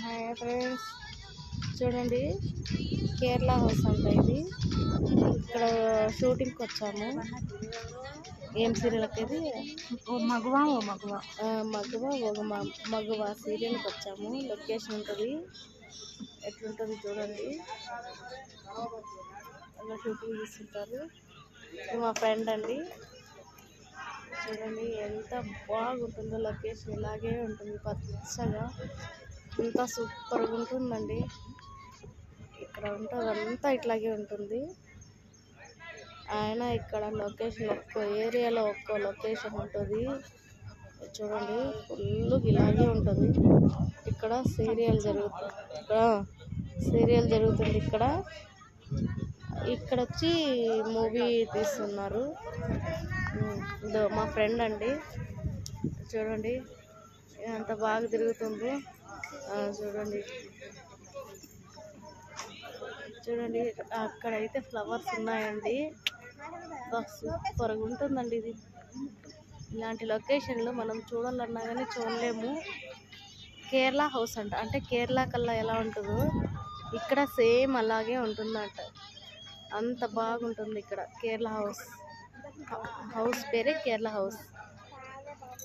Hi friends, చూడండి Kerala house అంట ఇది. ఇక్కడ షూటింగ్కి వచ్చాము. ఏం సీరియల్కి ఇది? మగువ సీరియల్కి వచ్చాము. లొకేషన్ ఉంటుంది, ఎట్లుంటుంది చూడండి. అలా షూటింగ్ చేస్తుంటారు. ఇది మా ఫ్రెండ్ అండి. చూడండి ఎంత బాగుంటుందో లొకేషన్. ఇలాగే ఉంటుంది, పచ్చగా అంతా సూపర్గా ఉంటుందండి. ఇక్కడ ఉంటుంది అంతా ఇట్లాగే ఉంటుంది. ఆయన ఇక్కడ లొకేషన్ ఒక్కో ఏరియాలో ఒక్కో లొకేషన్ ఉంటుంది. చూడండి ఫుల్ ఇలాగే ఉంటుంది. ఇక్కడ సీరియల్ జరుగుతుంది. ఇక్కడ వచ్చి మూవీ తీస్తున్నారు. ఇదో మా ఫ్రెండ్ అండి. చూడండి ఎంత బాగా తిరుగుతుందో. చూడండి అక్కడైతే ఫ్లవర్స్ ఉన్నాయండి. సూపర్గా ఉంటుందండి ఇది. ఇలాంటి లొకేషన్లో మనం చూడాలన్నా కానీ చూడలేము. కేరళ హౌస్ అంట, అంటే కేరళ కల్లా ఎలా ఉంటుందో ఇక్కడ సేమ్ అలాగే ఉంటుందంట. అంత బాగుంటుంది ఇక్కడ. కేరళ హౌస్ పేరే కేరళ హౌస్.